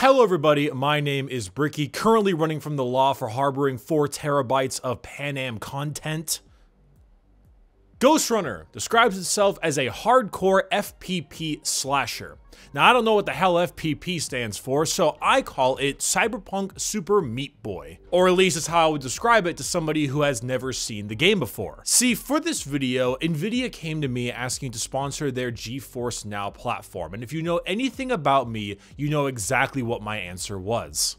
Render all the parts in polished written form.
Hello everybody, my name is Bricky, currently running from the law for harboring 4 terabytes of Pan Am content. Ghostrunner describes itself as a hardcore FPP slasher. Now I don't know what the hell FPP stands for, so I call it Cyberpunk Super Meat Boy. Or at least it's how I would describe it to somebody who has never seen the game before. See, for this video, Nvidia came to me asking to sponsor their GeForce Now platform, and if you know anything about me, you know exactly what my answer was.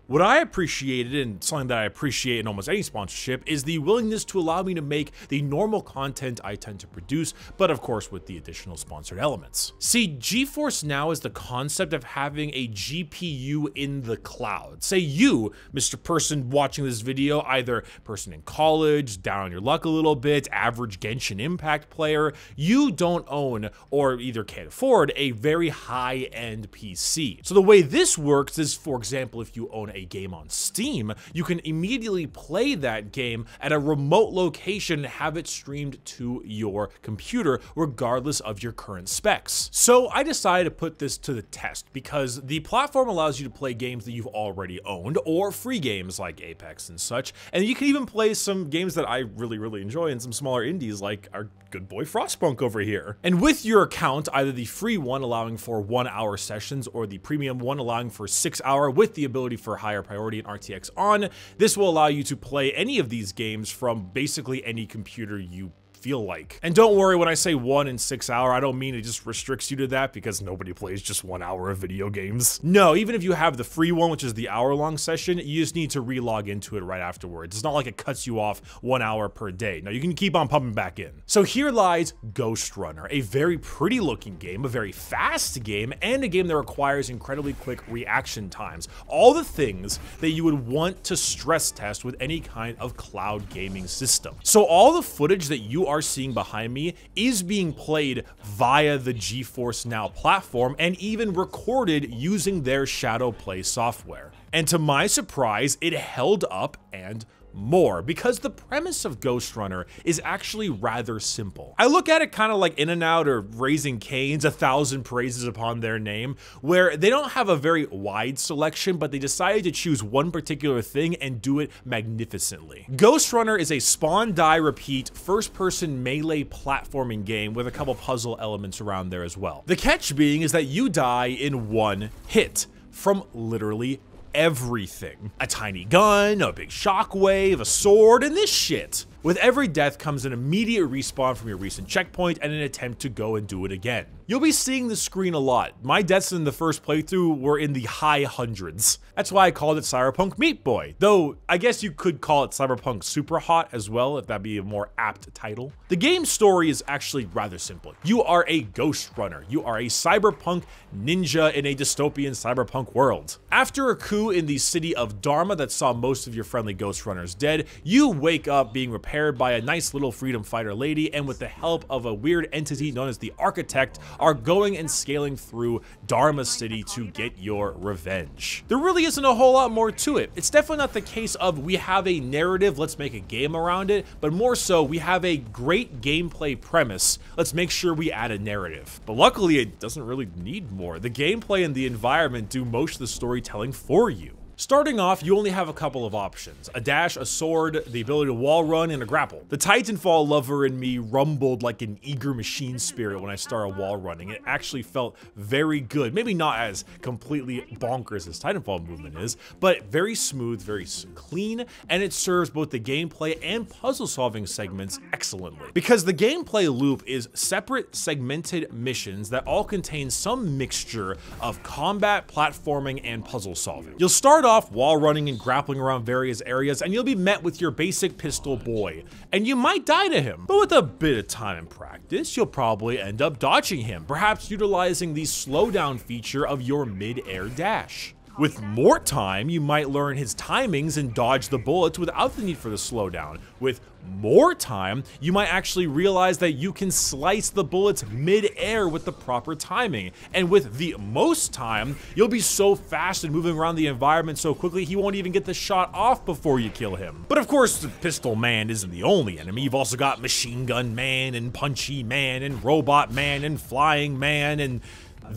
What I appreciated, and something that I appreciate in almost any sponsorship, is the willingness to allow me to make the normal content I tend to produce, but of course with the additional sponsored elements. See, GeForce Now is the concept of having a GPU in the cloud. Say you, Mr. Person watching this video, either person in college, down on your luck a little bit, average Genshin Impact player, you don't own or either can't afford a very high-end PC. So the way this works is, for example, if you own a game on Steam, you can immediately play that game at a remote location and have it streamed to your computer regardless of your current specs. So I decided to put this to the test because the platform allows you to play games that you've already owned or free games like Apex and such, and you can even play some games that I really enjoy and some smaller indies like our good boy Frostpunk over here. And with your account, either the free one allowing for 1-hour sessions or the premium one allowing for 6-hour with the ability for higher priority and RTX on, this will allow you to play any of these games from basically any computer you feel like. And don't worry, when I say 1 and 6 hour, I don't mean it just restricts you to that because nobody plays just 1 hour of video games. No, even if you have the free one, which is the hour-long session, you just need to re-log into it right afterwards. It's not like it cuts you off 1 hour per day. No, you can keep on pumping back in. So here lies Ghostrunner, a very pretty looking game, a very fast game, and a game that requires incredibly quick reaction times. All the things that you would want to stress test with any kind of cloud gaming system. So all the footage that you are seeing behind me is being played via the GeForce Now platform and even recorded using their Shadow Play software. And to my surprise, it held up and more, because the premise of Ghostrunner is actually rather simple. I look at it kind of like In-N-Out or Raising Cane's 1,000 praises upon their name, where they don't have a very wide selection, but they decided to choose one particular thing and do it magnificently. Ghostrunner is a spawn, die, repeat, first-person melee platforming game with a couple puzzle elements around there as well. The catch being is that you die in one hit from literally everything. A tiny gun, a big shockwave, a sword, and this shit. With every death comes an immediate respawn from your recent checkpoint and an attempt to go and do it again. You'll be seeing the screen a lot. My deaths in the first playthrough were in the high hundreds. That's why I called it Cyberpunk Meat Boy. Though, I guess you could call it Cyberpunk Super Hot as well, if that'd be a more apt title. The game's story is actually rather simple. You are a Ghostrunner. You are a cyberpunk ninja in a dystopian cyberpunk world. After a coup in the city of Dharma that saw most of your friendly Ghostrunners dead, you wake up being repaired by a nice little freedom fighter lady, and with the help of a weird entity known as the Architect, are going and scaling through Dharma City to get your revenge. There really isn't a whole lot more to it. It's definitely not the case of we have a narrative, let's make a game around it, but more so we have a great gameplay premise, let's make sure we add a narrative. But luckily it doesn't really need more. The gameplay and the environment do most of the storytelling for you. Starting off, you only have a couple of options: a dash, a sword, the ability to wall run, and a grapple. The Titanfall lover in me rumbled like an eager machine spirit when I started wall running. It actually felt very good. Maybe not as completely bonkers as Titanfall movement is, but very smooth, very clean, and it serves both the gameplay and puzzle solving segments excellently. Because the gameplay loop is separate segmented missions that all contain some mixture of combat, platforming, and puzzle solving. You'll start off wall running and grappling around various areas, and you'll be met with your basic pistol boy, and you might die to him, but with a bit of time and practice, you'll probably end up dodging him, perhaps utilizing the slowdown feature of your mid-air dash. With more time, you might learn his timings and dodge the bullets without the need for the slowdown. With more time, you might actually realize that you can slice the bullets mid-air with the proper timing. And with the most time, you'll be so fast and moving around the environment so quickly he won't even get the shot off before you kill him. But of course, the Pistol Man isn't the only enemy. You've also got Machine Gun Man and Punchy Man and Robot Man and Flying Man and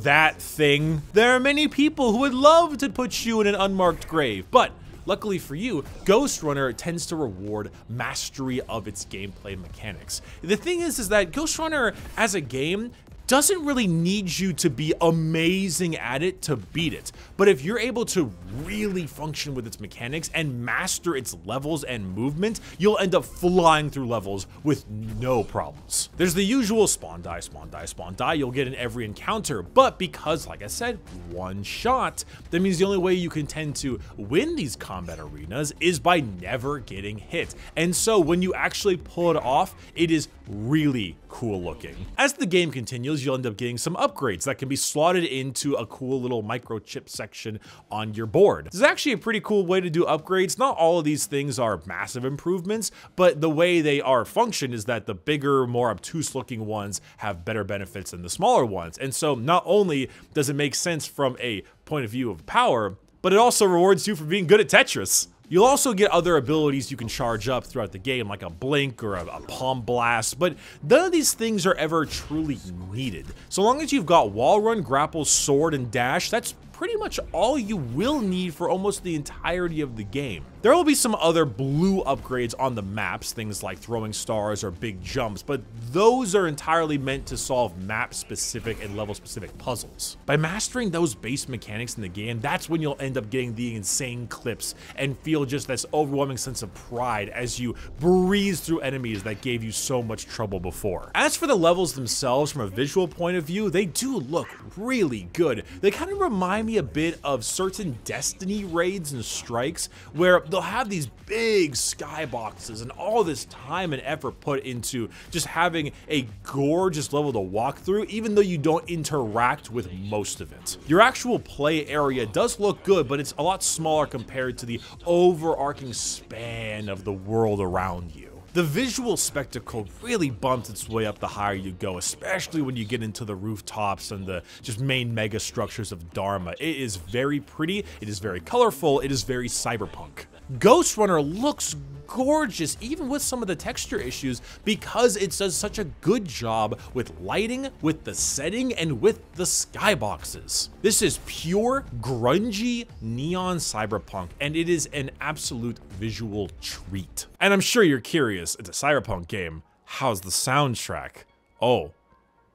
that thing. There are many people who would love to put you in an unmarked grave, but luckily for you, Ghostrunner tends to reward mastery of its gameplay mechanics. The thing is that Ghostrunner as a game doesn't really need you to be amazing at it to beat it. But if you're able to really function with its mechanics and master its levels and movement, you'll end up flying through levels with no problems. There's the usual spawn die, spawn die, spawn die you'll get in every encounter, but because, like I said, one shot, that means the only way you can tend to win these combat arenas is by never getting hit. And so when you actually pull it off, it is really cool looking. As the game continues, you'll end up getting some upgrades that can be slotted into a cool little microchip section on your board. This is actually a pretty cool way to do upgrades. Not all of these things are massive improvements, but the way they are function is that the bigger, more obtuse looking ones have better benefits than the smaller ones. And so not only does it make sense from a point of view of power, but it also rewards you for being good at Tetris. You'll also get other abilities you can charge up throughout the game, like a blink or a palm blast, but none of these things are ever truly needed. So long as you've got wall run, grapple, sword, and dash, that's pretty much all you will need for almost the entirety of the game. There will be some other blue upgrades on the maps, things like throwing stars or big jumps, but those are entirely meant to solve map-specific and level-specific puzzles. By mastering those base mechanics in the game, that's when you'll end up getting the insane clips and feel just this overwhelming sense of pride as you breeze through enemies that gave you so much trouble before. As for the levels themselves, from a visual point of view, they do look really good. They kind of remind me a bit of certain Destiny raids and strikes, where they'll have these big skyboxes and all this time and effort put into just having a gorgeous level to walk through, even though you don't interact with most of it. Your actual play area does look good, but it's a lot smaller compared to the overarching span of the world around you. The visual spectacle really bumps its way up the higher you go, especially when you get into the rooftops and the just main mega structures of Dharma. It is very pretty, it is very colorful, it is very cyberpunk. Ghostrunner looks gorgeous, even with some of the texture issues, because it does such a good job with lighting, with the setting, and with the skyboxes. This is pure, grungy, neon cyberpunk, and it is an absolute visual treat. And I'm sure you're curious, it's a cyberpunk game, how's the soundtrack? Oh,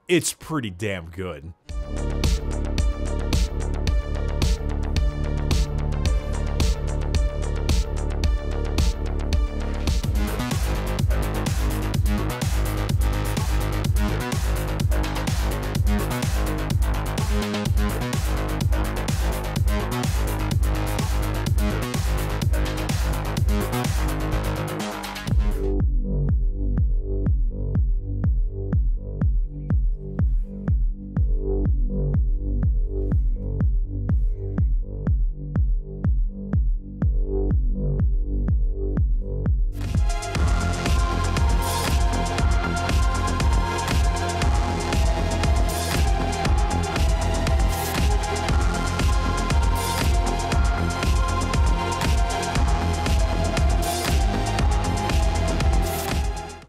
it's pretty damn good.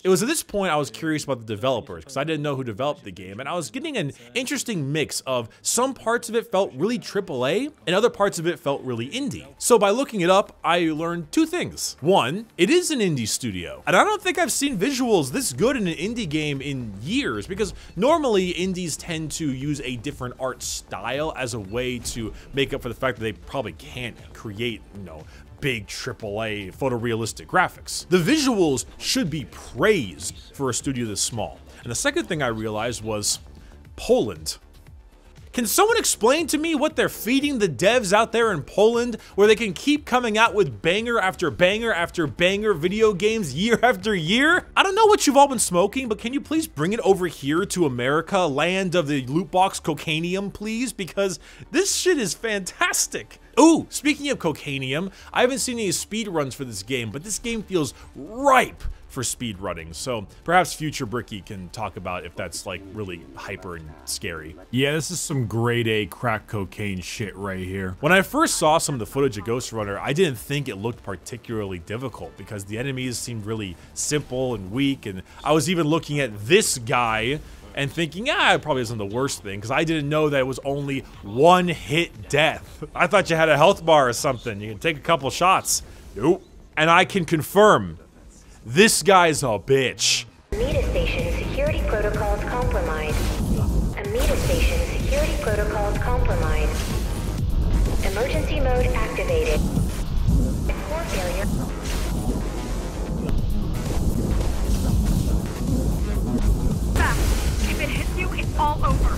It was at this point I was curious about the developers, because I didn't know who developed the game, and I was getting an interesting mix of some parts of it felt really AAA, and other parts of it felt really indie. So by looking it up, I learned two things. One, it is an indie studio, and I don't think I've seen visuals this good in an indie game in years, because normally indies tend to use a different art style as a way to make up for the fact that they probably can't create, big AAA photorealistic graphics. The visuals should be praised for a studio this small. And the second thing I realized was Poland. Can someone explain to me what they're feeding the devs out there in Poland, where they can keep coming out with banger after banger after banger video games year after year? I don't know what you've all been smoking, but can you please bring it over here to America, land of the loot box cocainium, please? Because this shit is fantastic. Ooh, speaking of cocainium, I haven't seen any speed runs for this game, but this game feels ripe for speed running, so perhaps future Bricky can talk about if that's like really hyper and scary. Yeah, this is some grade A crack cocaine shit right here. When I first saw some of the footage of Ghostrunner, I didn't think it looked particularly difficult because the enemies seemed really simple and weak, and I was even looking at this guy and thinking, it probably isn't the worst thing, because I didn't know that it was only one-hit death. I thought you had a health bar or something. You can take a couple shots. Nope. And I can confirm, this guy's a bitch. Amida Station security protocols compromised. Amida Station security protocols compromised. Emergency mode activated. Core failure. If it hits you, it's all over.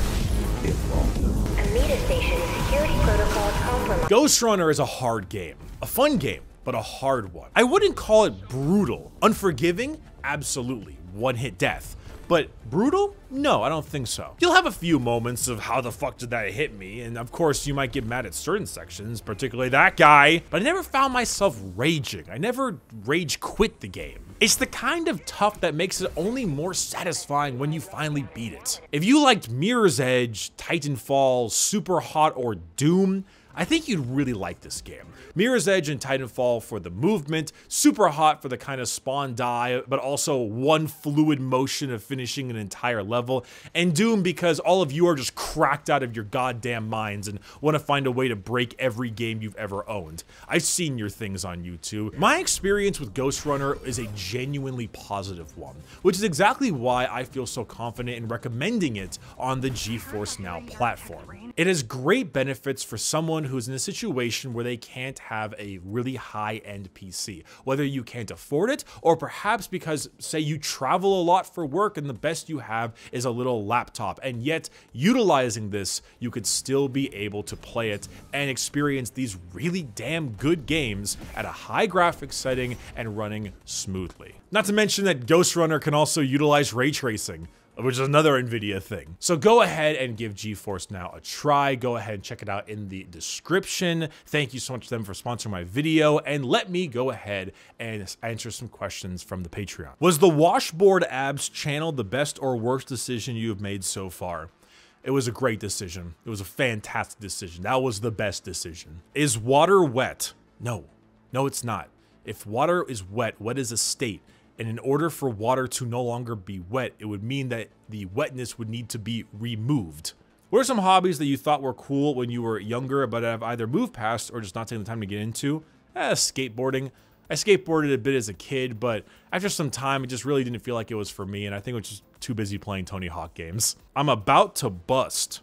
Amida Station security protocols compromised. Ghostrunner is a hard game. A fun game, but a hard one. I wouldn't call it brutal. Unforgiving? Absolutely. One-hit death. But brutal? No, I don't think so. You'll have a few moments of how the fuck did that hit me, and of course you might get mad at certain sections, particularly that guy, but I never found myself raging. I never rage quit the game. It's the kind of tough that makes it only more satisfying when you finally beat it. If you liked Mirror's Edge, Titanfall, Super Hot, or Doom, I think you'd really like this game. Mirror's Edge and Titanfall for the movement, Super Hot for the kind of spawn die, but also one fluid motion of finishing an entire level, and Doom because all of you are just cracked out of your goddamn minds and want to find a way to break every game you've ever owned. I've seen your things on YouTube. My experience with Ghostrunner is a genuinely positive one, which is exactly why I feel so confident in recommending it on the GeForce Now platform. It has great benefits for someone who's in a situation where they can't have a really high-end PC, whether you can't afford it or perhaps because, say, you travel a lot for work and the best you have is a little laptop, and yet utilizing this, you could still be able to play it and experience these really damn good games at a high graphics setting and running smoothly. Not to mention that Ghostrunner can also utilize ray tracing, which is another Nvidia thing. So go ahead and give GeForce Now a try. Go ahead and check it out in the description. Thank you so much to them for sponsoring my video, and let me go ahead and answer some questions from the Patreon. Was the washboard abs channel the best or worst decision you have made so far? It was a great decision. It was a fantastic decision. That was the best decision. Is water wet? No. No, it's not. If water is wet, what is a state? And in order for water to no longer be wet, it would mean that the wetness would need to be removed. What are some hobbies that you thought were cool when you were younger, but have either moved past or just not taken the time to get into? Skateboarding. I skateboarded a bit as a kid, but after some time, it just really didn't feel like it was for me, and I think I was just too busy playing Tony Hawk games. I'm about to bust.